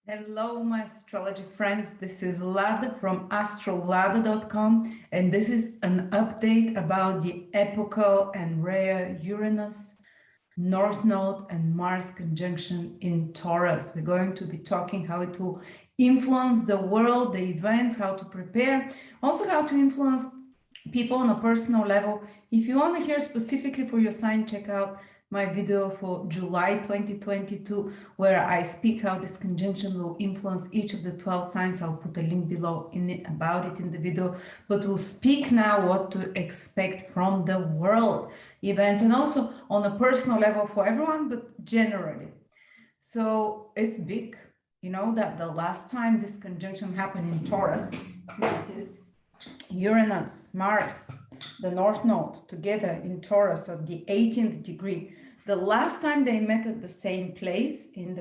Hello, my astrology friends. This is Lada from Astrolada.com, and this is an update about the epochal and rare Uranus, North Node, and Mars conjunction in Taurus. We're going to be talking how it will influence the world, the events, how to prepare, also how to influence people on a personal level. If you want to hear specifically for your sign, check out my video for July 2022, where I speak how this conjunction will influence each of the 12 signs. I'll put a link below about it in the video, but we'll speak now what to expect from the world events and also on a personal level for everyone, but generally. So it's big. You know that the last time this conjunction happened in Taurus, it is Uranus, Mars, the North Node together in Taurus at the 18th degree. The last time they met at the same place in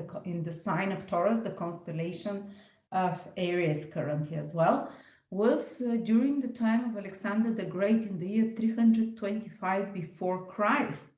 the sign of Taurus, the constellation of Aries currently as well, was during the time of Alexander the Great in the year 325 before Christ.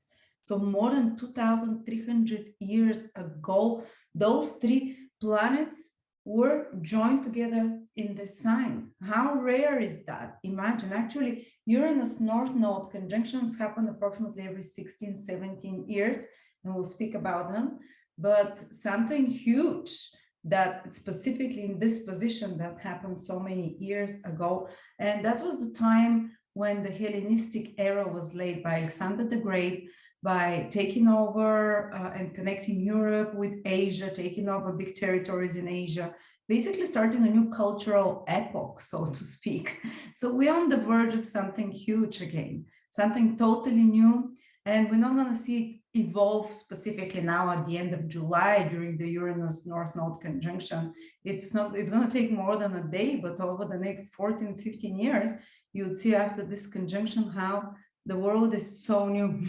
So more than 2,300 years ago, those three planets were joined together in the sign. How rare is that? Imagine, actually, Uranus-North Node conjunctions happen approximately every 16, 17 years, and we'll speak about them. But something huge that specifically in this position that happened so many years ago, and that was the time when the Hellenistic era was laid by Alexander the Great, by taking over and connecting Europe with Asia, taking over big territories in Asia, basically starting a new cultural epoch, so to speak. So we're on the verge of something huge again, something totally new, and we're not going to see it evolve specifically now at the end of July during the Uranus-North Node conjunction. It's going to take more than a day, but over the next 14, 15 years, you would see after this conjunction how the world is so new,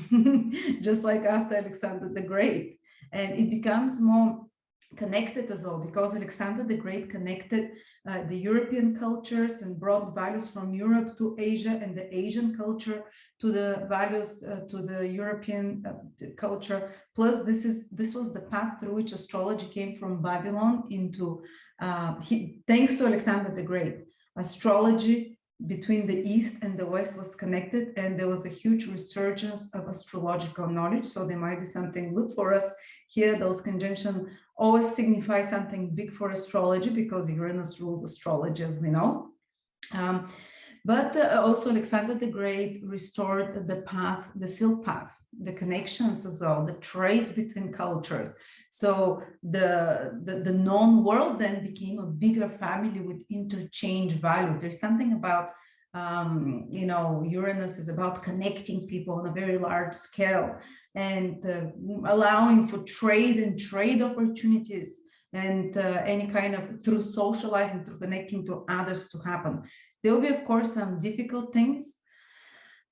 just like after Alexander the Great. And it becomes more connected as well, because Alexander the Great connected the European cultures and brought values from Europe to Asia, and the Asian culture to the values to the European culture. Plus, this was the path through which astrology came from Babylon into, thanks to Alexander the Great, astrology between the East and the West was connected, and there was a huge resurgence of astrological knowledge. So there might be something good for us here. Those conjunctions always signify something big for astrology, because Uranus rules astrology, as we know. But also Alexander the Great restored the path, the silk path, the connections as well, the trades between cultures. So the known world then became a bigger family with interchange values. There's something about, Uranus is about connecting people on a very large scale and allowing for trade and trade opportunities and any kind of through socializing, through connecting to others to happen. There will be, of course, some difficult things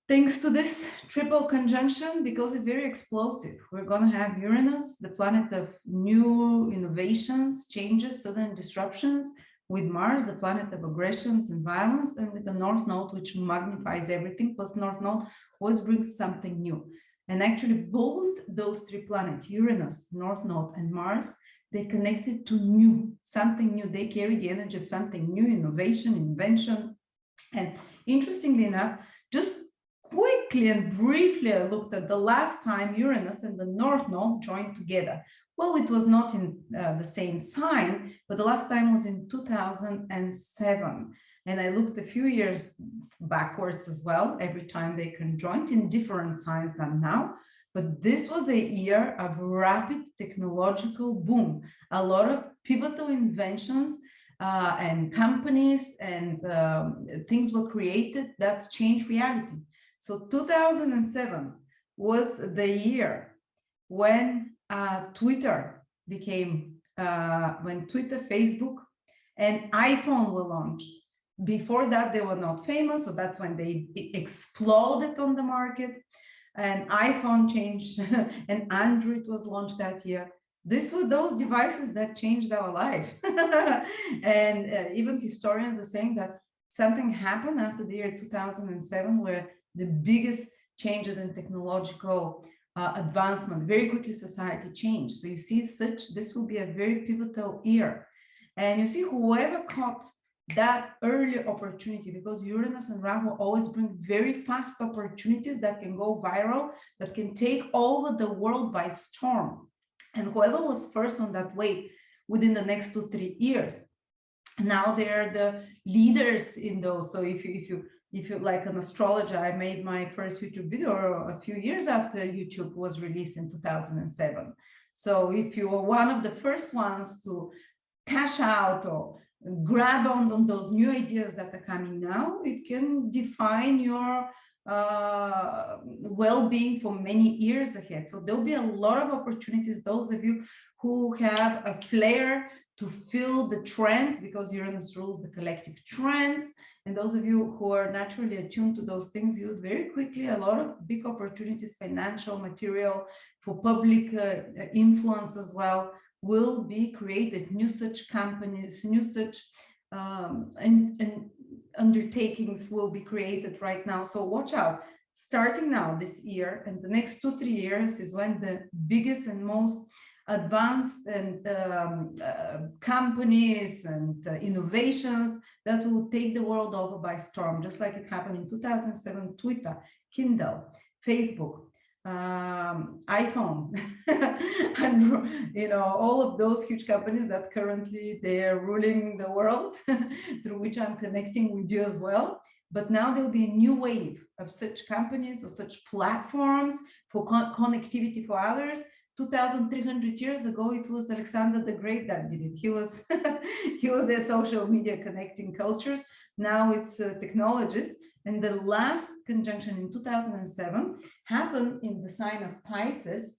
thanks to this triple conjunction, because it's very explosive. We're going to have Uranus, the planet of new innovations, changes, sudden disruptions, with Mars, the planet of aggressions and violence, and with the North Node, which magnifies everything, plus North Node always brings something new. And actually, both those three planets, Uranus, North Node, and Mars, they connected to new, something new. They carry the energy of something new, innovation, invention. And interestingly enough, just quickly and briefly, I looked at the last time Uranus and the North Node joined together. Well, it was not in the same sign, but the last time was in 2007. And I looked a few years backwards as well, every time they conjoined in different signs than now. But this was a year of rapid technological boom. A lot of pivotal inventions and companies and things were created that changed reality. So 2007 was the year when Twitter became, when Twitter, Facebook, and iPhone were launched. Before that, they were not famous, so that's when they exploded on the market. And iPhone changed, and Android was launched that year. These were those devices that changed our life. And even historians are saying that something happened after the year 2007, where the biggest changes in technological advancement, very quickly society changed. So you see this will be a very pivotal year. And you see, whoever caught that early opportunity, because Uranus and Rahu always bring very fast opportunities that can go viral, that can take over the world by storm. And whoever was first on that wave within the next 2-3 years, now they're the leaders in those. So if you like an astrologer, I made my first YouTube video a few years after YouTube was released in 2007. So if you were one of the first ones to cash out or grab on those new ideas that are coming now, it can define your well-being for many years ahead. So there'll be a lot of opportunities. Those of you who have a flair to feel the trends, because Uranus rules the collective trends, and those of you who are naturally attuned to those things, you very quickly a lot of big opportunities, financial, material, for public influence as well, will be created. New such companies, new such and undertakings will be created right now. So watch out. Starting now this year and the next 2-3 years is when the biggest and most advanced and companies and innovations that will take the world over by storm, just like it happened in 2007, Twitter, Kindle, Facebook, iPhone, and all of those huge companies that currently they are ruling the world, through which I'm connecting with you as well. But now there'll be a new wave of such companies or such platforms for connectivity for others. 2,300 years ago, it was Alexander the Great that did it. He was he was the social media connecting cultures. Now it's technologists. And the last conjunction in 2007 happened in the sign of Pisces,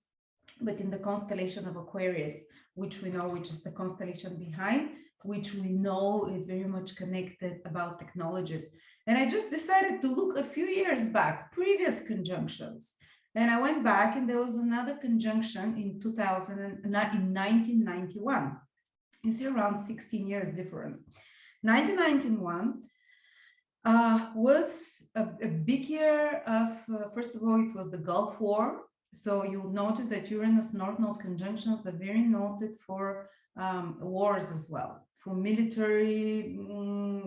but in the constellation of Aquarius, which we know, which is the constellation behind, which we know is very much connected about technologies. And I just decided to look a few years back, previous conjunctions. And I went back and there was another conjunction in 1991. You see, around 16 years difference. 1991 was a big year of, first of all, it was the Gulf War. So you'll notice that Uranus-North-Node conjunctions are very noted for wars as well, for military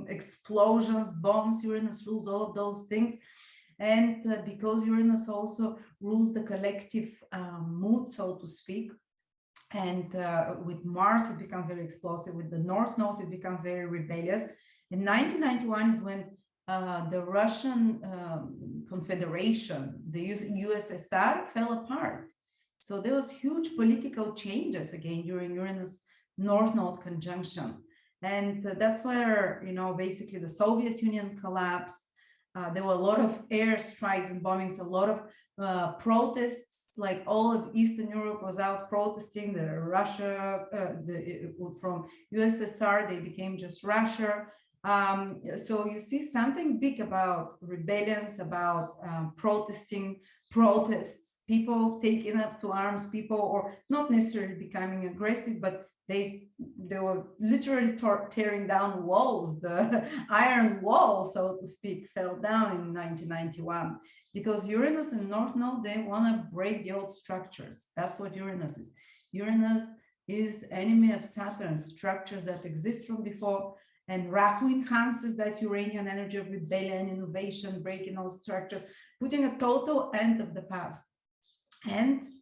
explosions, bombs. Uranus rules all of those things. And because Uranus also rules the collective mood, so to speak, and with Mars, it becomes very explosive. With the North Node, it becomes very rebellious. In 1991 is when the Russian Confederation, the USSR, fell apart. So there was huge political changes again during Uranus-North Node conjunction. And that's where, basically the Soviet Union collapsed. There were a lot of air strikes and bombings, a lot of protests, like all of Eastern Europe was out protesting. The Russia, from USSR, they became just Russia. So you see something big about rebellions, about protests, people taking up to arms, people, or not necessarily becoming aggressive, but they were literally tearing down walls. The iron wall, so to speak, fell down in 1991 because Uranus and North Node, they want to break the old structures. That's what Uranus is. Uranus is enemy of Saturn, structures that exist from before, and Rahu enhances that Uranian energy of rebellion, innovation, breaking all structures, putting a total end of the past. And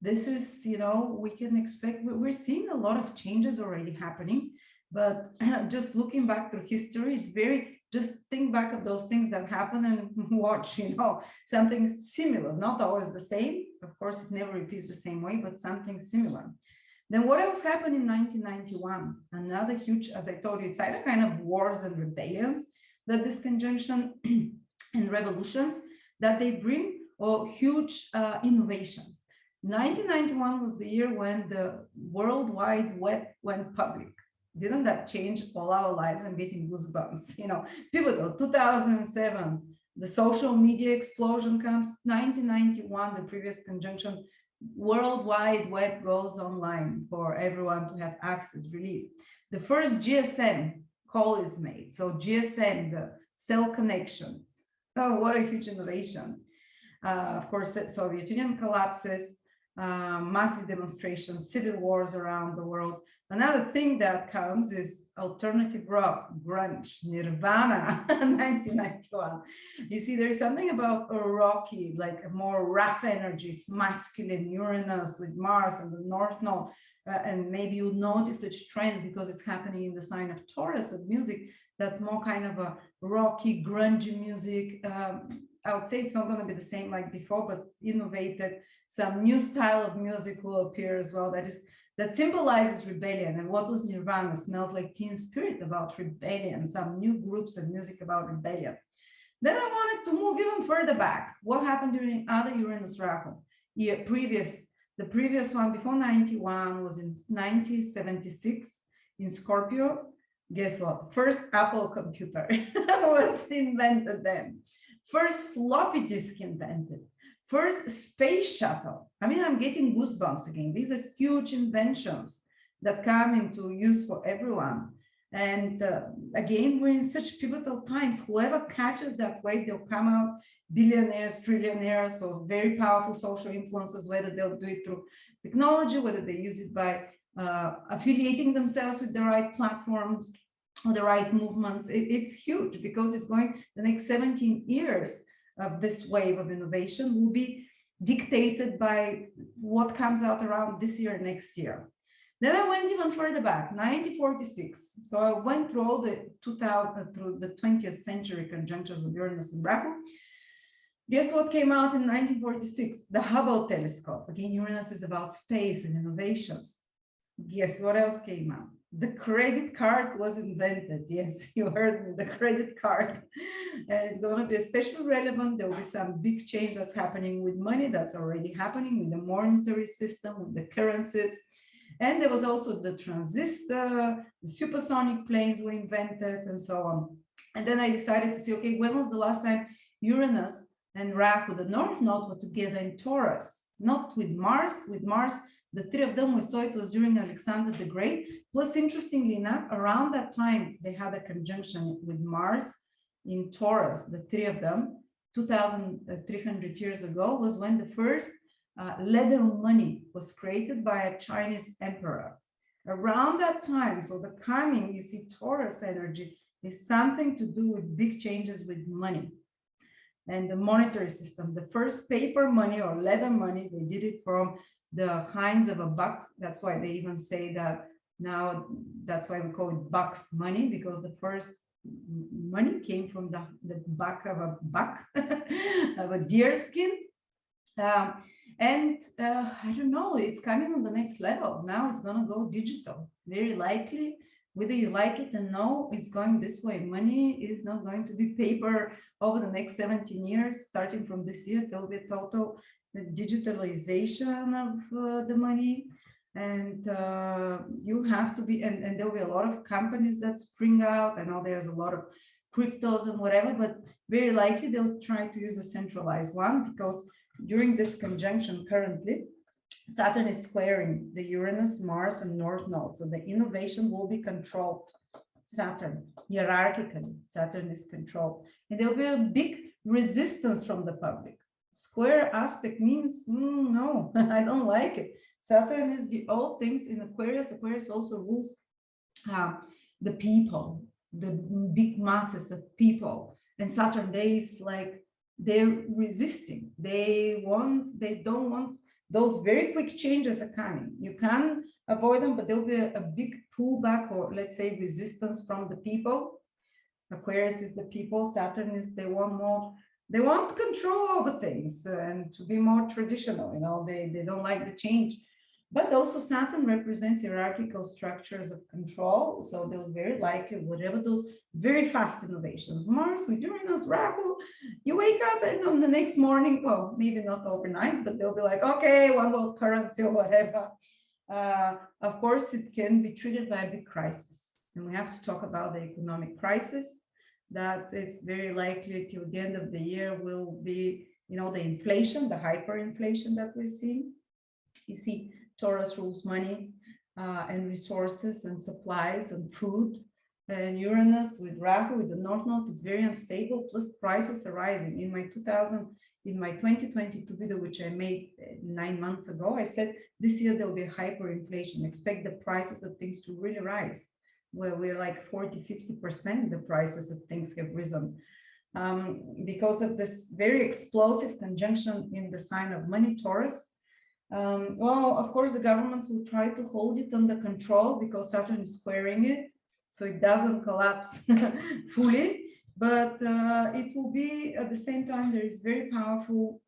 this is, we can expect, we're seeing a lot of changes already happening, but just looking back through history, it's just think back of those things that happen and watch, something similar, not always the same. Of course, it never repeats the same way, but something similar. Then what else happened in 1991? Another huge, as I told you, it's either kind of wars and rebellions that this conjunction and revolutions that they bring, or huge innovations. 1991 was the year when the World Wide Web went public. Didn't that change all our lives? I'm getting goosebumps. Pivotal. 2007, the social media explosion comes. 1991, the previous conjunction, World Wide Web goes online for everyone to have access, released. The first GSM call is made. So GSM, the cell connection. Oh, what a huge innovation. Of course, the Soviet Union collapses. massive demonstrations, civil wars around the world. Another thing that comes is alternative rock, grunge, Nirvana, 1991. You see, there's something about a rocky, like a more rough energy. It's masculine, Uranus with Mars and the North Node. And maybe you notice such trends because it's happening in the sign of Taurus of music, that more kind of a rocky, grungy music. I would say it's not going to be the same like before, but innovated. Some new style of music will appear as well that symbolizes rebellion. And what was Nirvana? Smells like Teen Spirit, about rebellion, some new groups of music about rebellion. Then I wanted to move even further back. What happened during other Uranus RAHU? The previous one before 91 was in 1976 in Scorpio. Guess what? First Apple computer was invented then. First floppy disk invented. First space shuttle. I mean, I'm getting goosebumps again. These are huge inventions that come into use for everyone. And again, we're in such pivotal times. Whoever catches that wave, they'll come out billionaires, trillionaires, or very powerful social influencers, whether they'll do it through technology, whether they use it by affiliating themselves with the right platforms or the right movements. It's huge because it's going, the next 17 years of this wave of innovation will be dictated by what comes out around this year, next year. Then I went even further back, 1946. So I went through all the 20th century conjunctions of Uranus and RAHU. Guess what came out in 1946? The Hubble telescope. Again, Uranus is about space and innovations. Guess what else came out? The credit card was invented. Yes, you heard me, the credit card. And it's going to be especially relevant. There will be some big change that's happening with money. That's already happening with the monetary system, with the currencies. And there was also the transistor, the supersonic planes were invented, and so on. And then I decided to say, okay, when was the last time Uranus and RAHU, the North Node, were together in Taurus? Not with Mars. With Mars, the three of them, we saw it was during Alexander the Great. Plus, interestingly enough, around that time, they had a conjunction with Mars in Taurus, the three of them. 2,300 years ago was when the first leather money was created by a Chinese emperor. Around that time, so the coming, you see, Taurus energy is something to do with big changes with money and the monetary system. The first paper money or leather money, they did it from the hinds of a buck. That's why they even say that now, that's why we call it buck's money, because the first money came from the back of a buck, of a deer skin. I don't know, it's coming on the next level. Now it's going to go digital, very likely, whether you like it or no, it's going this way. Money is not going to be paper over the next 17 years. Starting from this year, there will be a total digitalization of the money. And you have to be, and there will be a lot of companies that spring out. I know there's a lot of cryptos and whatever, but very likely they'll try to use a centralized one, because during this conjunction currently, Saturn is squaring the Uranus, Mars, and North Node. So the innovation will be controlled. Saturn, hierarchically, Saturn is controlled. And there will be a big resistance from the public. Square aspect means, no, I don't like it. Saturn is the old things in Aquarius. Aquarius also rules the people, the big masses of people. And Saturn days, like, they're resisting. They don't want those very quick changes are coming. You can avoid them, but there'll be a big pullback, or let's say resistance from the people. Aquarius is the people. Saturn is, they want control over things and to be more traditional. You know, they don't like the change. But also Saturn represents hierarchical structures of control. So they'll very likely, whatever those very fast innovations, Mars with Uranus, RAHU, you wake up and on the next morning, well, maybe not overnight, but they'll be like, okay, one world currency or whatever. Of course, it can be triggered by a big crisis. And we have to talk about the economic crisis that is very likely till the end of the year will be, you know, the inflation, the hyperinflation that we're seeing. You see, Taurus rules money and resources and supplies and food. And Uranus with RAHU, with the North Node, is very unstable, plus prices are rising. In my 2000 in my 2022 video, which I made 9 months ago, I said this year there will be hyperinflation. Expect the prices of things to really rise, where we're like 40–50% the prices of things have risen. Because of this very explosive conjunction in the sign of money, Taurus. Well, of course, the governments will try to hold it under control because Saturn is squaring it, so it doesn't collapse fully. But it will be, at the same time, there is very powerful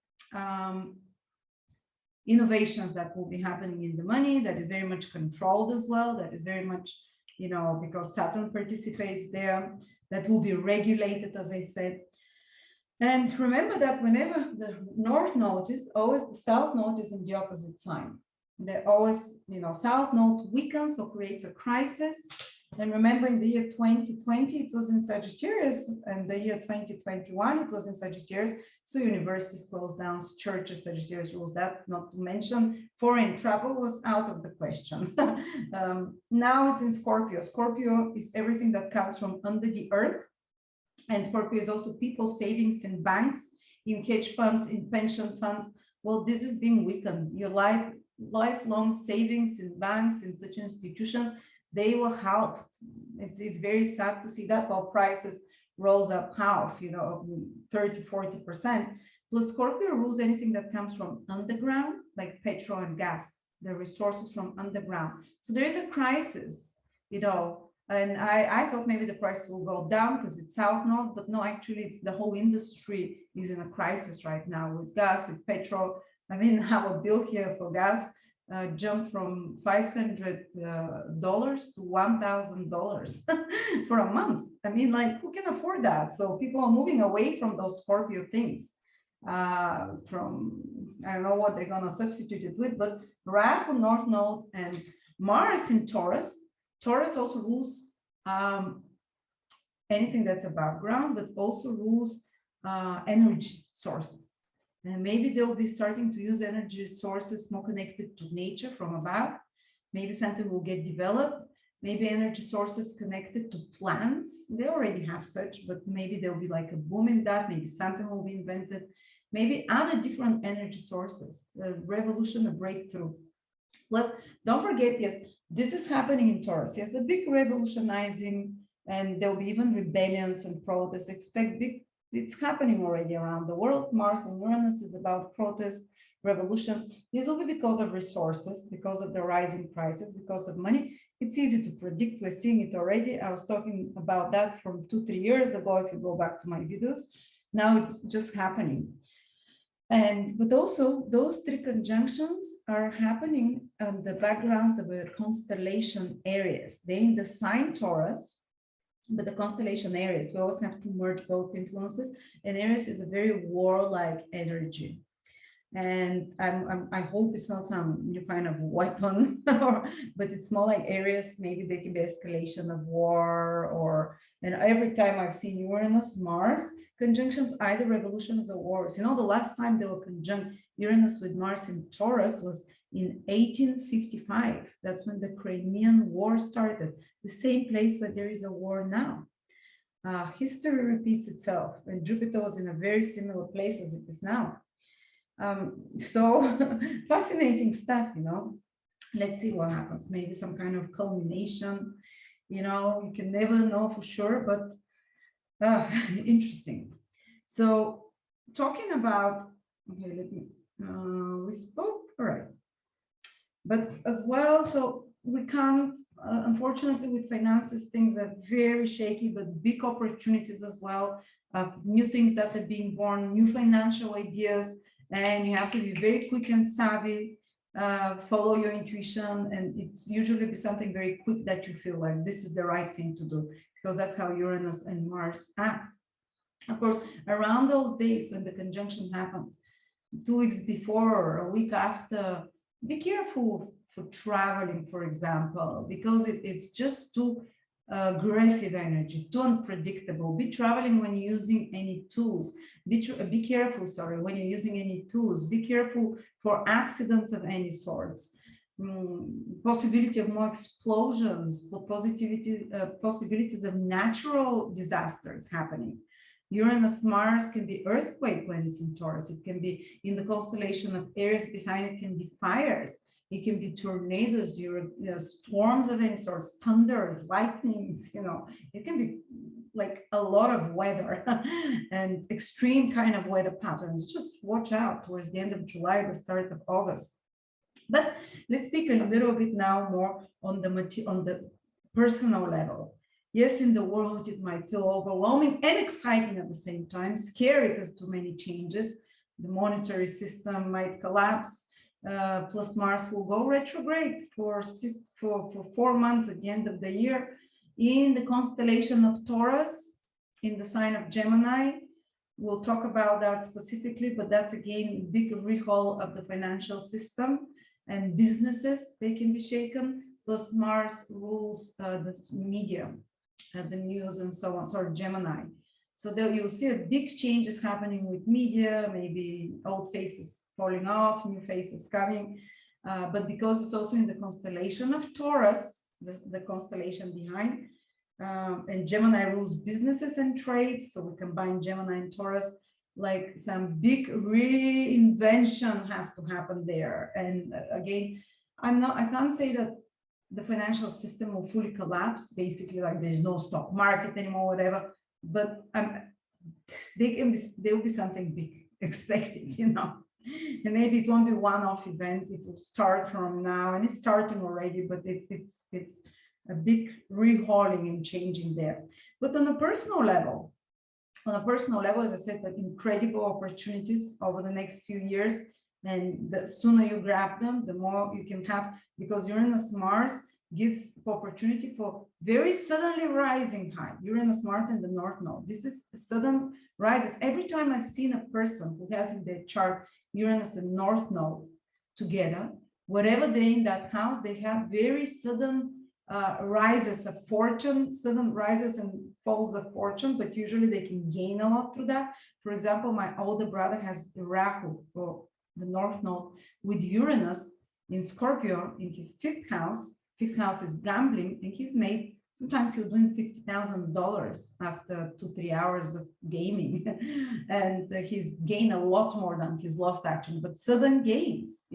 innovations that will be happening in the money that is very much controlled as well, that is very much, you know, because Saturn participates there, that will be regulated, as I said. And remember that whenever the North Node is, always the South Node is in the opposite sign. They always, you know, South Node weakens or creates a crisis. And remember, in the year 2020, it was in Sagittarius, and the year 2021, it was in Sagittarius. So universities closed down, churches, Sagittarius rules that, not to mention foreign travel was out of the question. Now it's in Scorpio. Scorpio is everything that comes from under the earth. And Scorpio is also people's savings in banks, in hedge funds, in pension funds. Well, this is being weakened. Your lifelong savings in banks, in such institutions, they were halved. It's very sad to see that, while prices rose up half, you know, 30–40%. Plus, Scorpio rules anything that comes from underground, like petrol and gas, the resources from underground. So there is a crisis, you know, and I thought maybe the price will go down because it's South Node, but no, actually, it's the whole industry is in a crisis right now with gas, with petrol. I mean, our bill here for gas jumped from $500 to $1,000 for a month. I mean, like, who can afford that? So people are moving away from those Scorpio things. From, I don't know what they're going to substitute it with, but RAHU, North Node, and Mars in Taurus. Taurus also rules anything that's above ground, but also rules energy sources. And maybe they'll be starting to use energy sources more connected to nature from above. Maybe something will get developed. Maybe energy sources connected to plants. They already have such, but maybe there'll be like a boom in that. Maybe something will be invented. Maybe other different energy sources, a revolution, a breakthrough. Plus, don't forget, yes, this is happening in Taurus. Yes, a big revolutionizing, and there'll be even rebellions and protests. Expect big. It's happening already around the world. Mars and Uranus is about protests, revolutions. This will be because of resources, because of the rising prices, because of money. It's easy to predict. We're seeing it already. I was talking about that from 2–3 years ago, if you go back to my videos. Now it's just happening. But also those three conjunctions are happening on the background of a constellation Aries. They're in the sign Taurus, but the constellation Aries, we always have to merge both influences. And Aries is a very warlike energy. And I hope it's not some new kind of weapon, but it's more like Aries. Maybe there can be escalation of war, and every time I've seen Uranus, Mars conjunctions, either revolutions or wars. You know, the last time they were conjunct Uranus with Mars in Taurus was in 1855. That's when the Crimean War started, the same place where there is a war now. History repeats itself, and Jupiter was in a very similar place as it is now. So fascinating stuff, you know. Let's see what happens. Maybe some kind of culmination, you know, you can never know for sure, but interesting. So talking about, okay, let me, we spoke, all right. But as well, so we can't, unfortunately, with finances, things are very shaky, but big opportunities as well, new things that are being born, new financial ideas, and you have to be very quick and savvy, follow your intuition, and it's usually be something very quick that you feel like this is the right thing to do, because that's how Uranus and Mars act. Of course, around those days when the conjunction happens, 2 weeks before or a week after, be careful for traveling, for example, because it's just too aggressive energy, too unpredictable. Be traveling when you're using any tools. Be careful, sorry, when you're using any tools. Be careful for accidents of any sorts. Possibility of more explosions, possibilities of natural disasters happening. Uranus-Mars can be earthquake when it's in Taurus. It can be in the constellation of Aries. Behind it can be fires. It can be tornadoes, storms of any sorts, thunders, lightnings, it can be like a lot of weather and extreme kind of weather patterns. Just watch out towards the end of July, the start of August. But let's speak a little bit now more on the personal level. Yes, in the world, it might feel overwhelming and exciting at the same time, scary because too many changes. The monetary system might collapse. Plus Mars will go retrograde for 4 months at the end of the year in the constellation of Taurus, in the sign of Gemini. We'll talk about that specifically, but that's again a big rehaul of the financial system and businesses. They can be shaken. Plus Mars rules the media, the news and so on, sort of Gemini. So there you'll see a big changes happening with media, maybe old faces falling off, new faces coming. But because it's also in the constellation of Taurus, the constellation behind, and Gemini rules businesses and trades. So we combine Gemini and Taurus, like some big reinvention has to happen there. And again, I can't say that the financial system will fully collapse, basically, like there's no stock market anymore, whatever. But there will be something big expected, and maybe it won't be one-off event. It will start from now, and it's starting already, but it's a big rehauling and changing there. But on a personal level, as I said, like incredible opportunities over the next few years. And the sooner you grab them, the more you can have, because Uranus-Mars gives opportunity for very suddenly rising high. Uranus-Mars and the North Node. This is sudden rises. Every time I've seen a person who has in their chart Uranus and North Node together, whatever they're in that house, they have very sudden rises of fortune, sudden rises and falls of fortune, but usually they can gain a lot through that. For example, my older brother has RAHU, or the North Node, with Uranus in Scorpio in his fifth house. Fifth house is gambling, and he's made, sometimes he'll win $50,000 after 2-3 hours of gaming. And he's gained a lot more than he's lost actually, but sudden gains,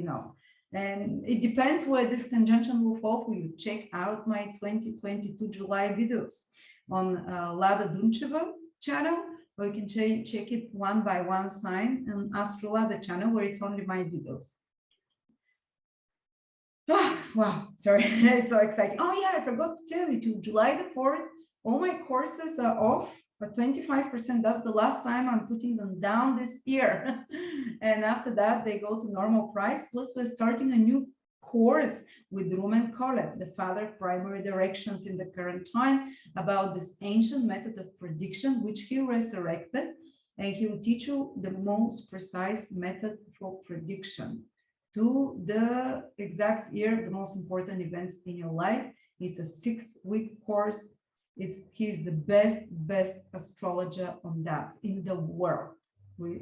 And it depends where this conjunction will fall for you. Check out my 2022 July videos on Lada Duncheva channel, or you can check it one by one sign on Astrolada channel, where it's only my videos. Wow, sorry, it's so exciting. Oh yeah, I forgot to tell you, to July the 4th, all my courses are off for 25%. That's the last time I'm putting them down this year. And after that, they go to normal price. Plus, we're starting a new course with Rumen Kolev, the father of primary directions in the current times, about this ancient method of prediction, which he resurrected. And he will teach you the most precise method for prediction to the exact year, the most important events in your life. It's a 6-week course. He's the best astrologer on that in the world.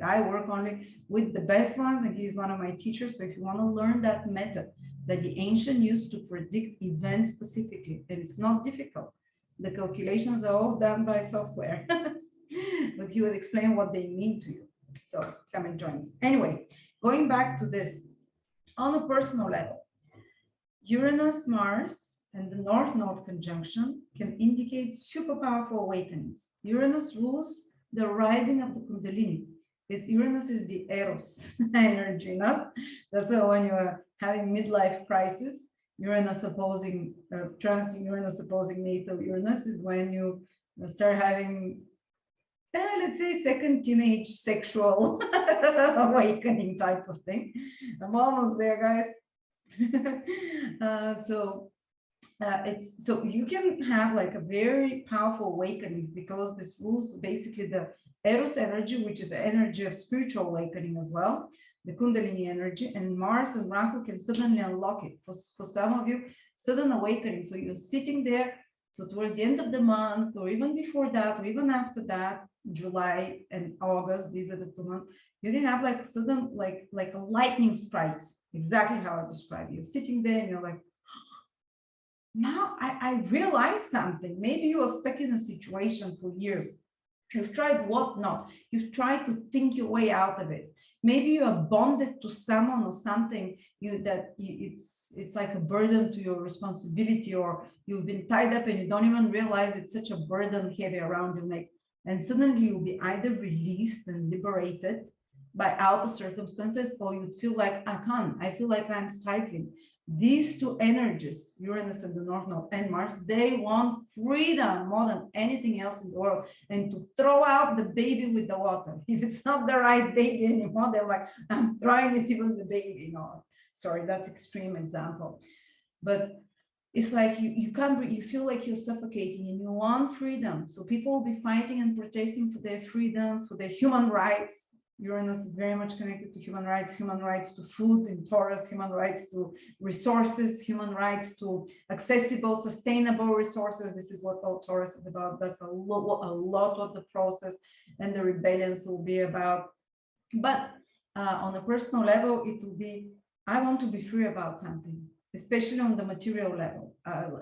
I work only with the best ones, and he's one of my teachers. So if you want to learn that method that the ancient used to predict events specifically, and it's not difficult. The calculations are all done by software, but he will explain what they mean to you. So come and join us. Anyway, going back to this, on a personal level, Uranus-Mars and the North Node conjunction can indicate super powerful awakenings. Uranus rules the rising of the Kundalini. Uranus is the Eros energy in us. That's why when you're having midlife crisis, Uranus opposing, transiting Uranus opposing natal Uranus is when you start having, let's say, second teenage sexual awakening type of thing. I'm almost there, guys. So you can have like a very powerful awakenings, because this rules basically the Eros energy, which is the energy of spiritual awakening as well, the Kundalini energy, and Mars and Rahu can suddenly unlock it. For some of you, sudden awakening. So you're sitting there, so towards the end of the month, or even before that, or even after that, July and August, these are the 2 months, you can have like sudden, like a lightning strike, exactly how I described. You're sitting there and you're like, now I realized something. Maybe you were stuck in a situation for years You've tried what not. You've tried to think your way out of it. Maybe you are bonded to someone or something it's like a burden to your responsibility, or you've been tied up and you don't even realize it's such a burden heavy around your neck. And suddenly you'll be either released and liberated by outer circumstances, or you'd feel like I feel like I'm stifling. These two energies, Uranus and the North Node and Mars, they want freedom more than anything else in the world, and to throw out the baby with the water. If it's not the right baby anymore, they're like, I'm throwing it, even the baby. No, sorry, that's extreme example. But it's like you can't breathe, you feel like you're suffocating and you want freedom. So people will be fighting and protesting for their freedoms, for their human rights. Uranus is very much connected to human rights to food in Taurus, human rights to resources, human rights to accessible, sustainable resources. This is what all Taurus is about. That's a lot of the process and the rebellions will be about. But on a personal level, it will be, I want to be free about something, especially on the material level.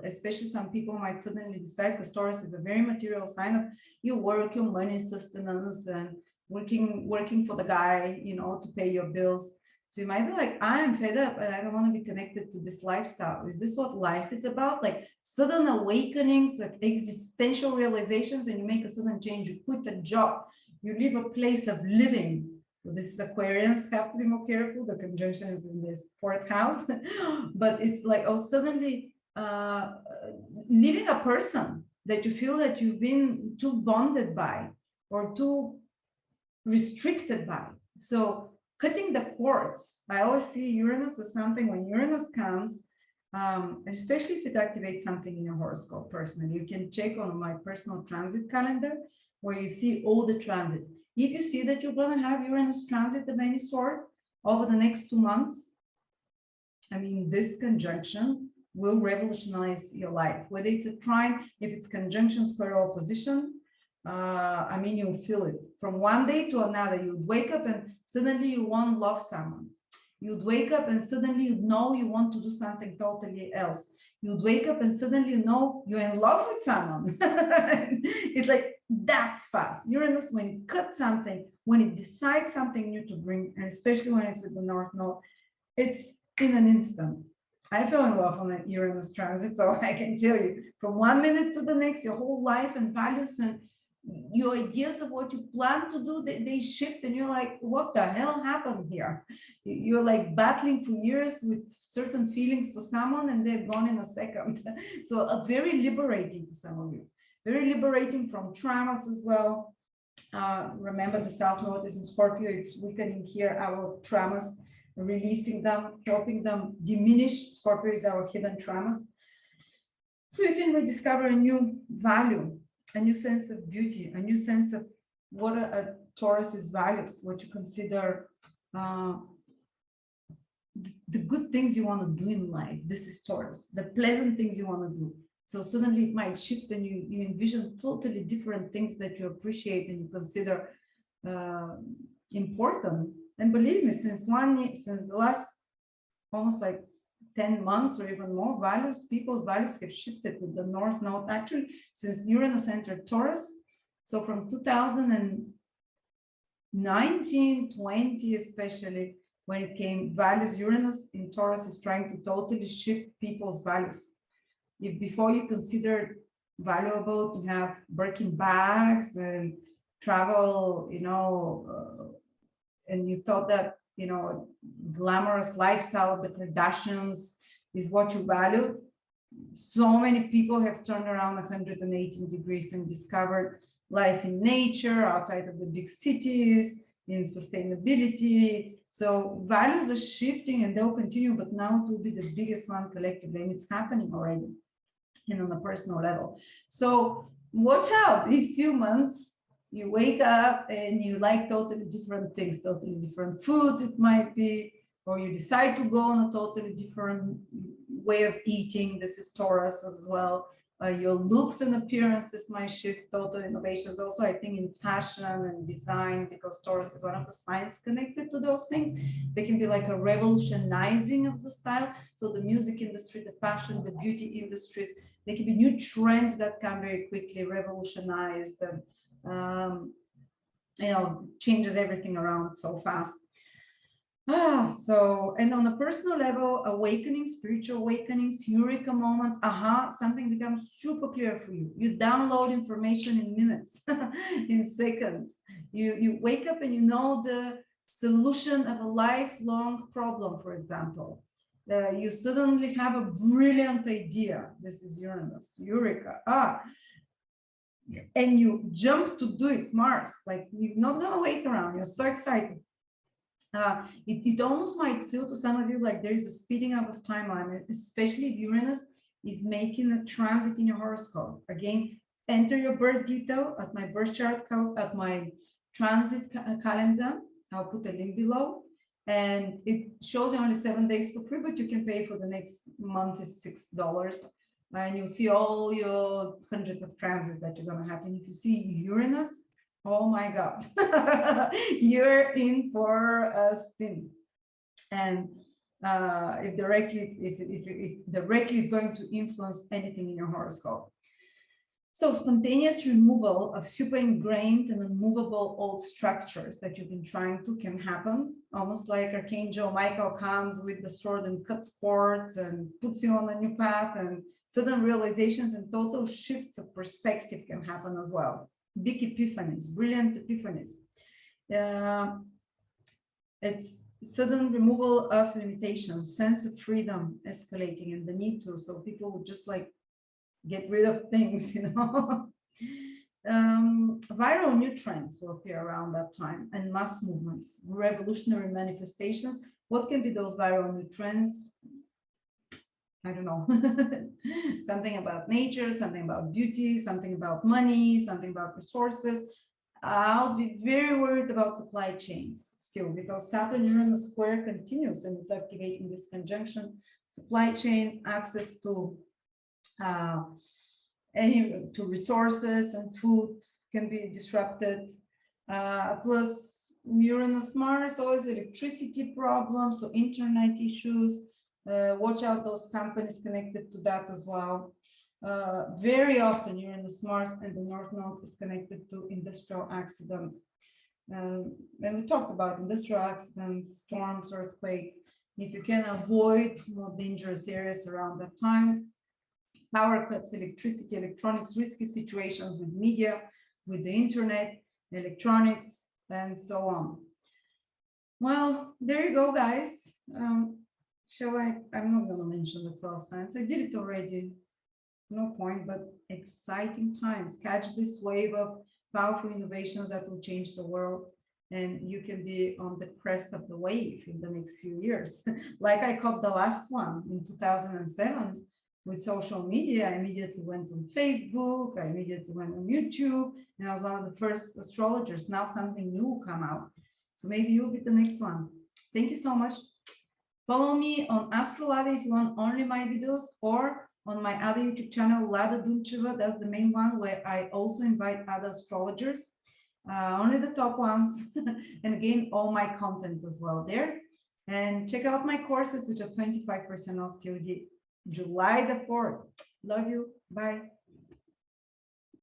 Especially some people might suddenly decide, because Taurus is a very material sign of your work, your money, sustenance, and working for the guy, to pay your bills. So you might be like, I'm fed up and I don't want to be connected to this lifestyle. Is this what life is about? Like sudden awakenings, like existential realizations, and you make a sudden change. You quit a job, you leave a place of living. So this is Aquarians, have to be more careful. The conjunction is in this fourth house. But it's like, suddenly leaving a person that you feel that you've been too bonded by or too restricted by. So cutting the cords. I always see Uranus as something, when Uranus comes, and especially if it activates something in your horoscope personally, you can check on my personal transit calendar where you see all the transit. If you see that you're going to have Uranus transit of any sort over the next 2 months, I mean, this conjunction will revolutionize your life, whether it's a trine, if it's conjunction, square, or opposition. I mean, you'll feel it from one day to another. You'd wake up and suddenly you want to love someone. You'd wake up and suddenly you know you want to do something totally else. You'd wake up and suddenly you know you're in love with someone. It's like that's fast. Uranus, when it cuts something, when it decides something new to bring, and especially when it's with the North Node, it's in an instant. I fell in love on a Uranus transit, so I can tell you, from 1 minute to the next, your whole life and values and your ideas of what you plan to do, they shift, and you're like, what the hell happened here? You're like battling for years with certain feelings for someone, and they're gone in a second. So very liberating for some of you, very liberating from traumas as well. Remember, the South Node is in Scorpio. It's weakening here our traumas, releasing them, helping them diminish. Scorpio is our hidden traumas. So you can rediscover a new value, a new sense of beauty, a new sense of what a Taurus's values, what you consider the good things you want to do in life. This is Taurus, the pleasant things you want to do. So suddenly it might shift, and you envision totally different things that you appreciate and you consider important. And believe me, since the last almost like 10 months or even more, people's values have shifted with the North Node. Actually, since Uranus entered Taurus, so from 2019, 20 especially, when it came values, Uranus in Taurus is trying to totally shift people's values. If before you considered valuable to have Birkin bags and travel, and you thought that, glamorous lifestyle of the Kardashians is what you valued, so many people have turned around 118 degrees and discovered life in nature, outside of the big cities, in sustainability. So values are shifting, and they'll continue, but now it will be the biggest one collectively, and it's happening already, and on a personal level. So watch out these few months. You wake up and you like totally different things, totally different foods it might be, or you decide to go on a totally different way of eating. This is Taurus as well. Your looks and appearances might shift, total innovations. Also, I think in fashion and design, because Taurus is one of the signs connected to those things, they can be like a revolutionizing of the styles. So the music industry, the fashion, the beauty industries, they can be new trends that come very quickly, revolutionized. And You know, changes everything around so fast. And on a personal level, awakening, spiritual awakenings, eureka moments, something becomes super clear for you. You download information in minutes, in seconds. You wake up and you know the solution of a lifelong problem, for example. You suddenly have a brilliant idea. This is Uranus, eureka. And you jump to do it, Mars. Like, you're not gonna wait around. You're so excited. It almost might feel to some of you like there is a speeding up of timeline, especially if Uranus is making a transit in your horoscope. Again, enter your birth detail at my birth chart, at my transit calendar. I'll put a link below. And it shows you only 7 days for free, but you can pay for the next month is $6. And you'll see all your hundreds of transits that you're going to have. And if you see Uranus, oh my God, you're in for a spin. And if directly is going to influence anything in your horoscope. So spontaneous removal of super ingrained and unmovable old structures that you've been trying to can happen, almost like Archangel Michael comes with the sword and cuts cords and puts you on a new path, and sudden realizations and total shifts of perspective can happen as well. Big epiphanies, brilliant epiphanies. It's sudden removal of limitations, sense of freedom escalating, and the need to, so people would just like get rid of things, you know. Viral new trends will appear around that time, and mass movements, revolutionary manifestations. What can be those viral new trends? I don't know. Something about nature, something about beauty, something about money, something about resources. I'll be very worried about supply chains still, because Saturn-Uranus square continues and it's activating this conjunction. Supply chains, access to resources and food can be disrupted. Plus Uranus Mars, always electricity problems, so internet issues. Watch out those companies connected to that as well. Very often Uranus Mars and the North Node is connected to industrial accidents. And we talked about industrial accidents, storms, earthquake. If you can avoid more dangerous areas around that time, power cuts, electricity, electronics, risky situations with media, with the internet, electronics, and so on. Well, there you go, guys. I'm not going to mention the 12 signs. I did it already. No point, but exciting times. Catch this wave of powerful innovations that will change the world. And you can be on the crest of the wave in the next few years. Like I caught the last one in 2007 with social media. I immediately went on Facebook. I immediately went on YouTube. And I was one of the first astrologers. Now something new will come out. So maybe you'll be the next one. Thank you so much. Follow me on Astrolada if you want only my videos, or on my other YouTube channel, Lada Duncheva. That's the main one where I also invite other astrologers, only the top ones. And again, all my content as well there. And check out my courses, which are 25% off till July the 4th. Love you. Bye.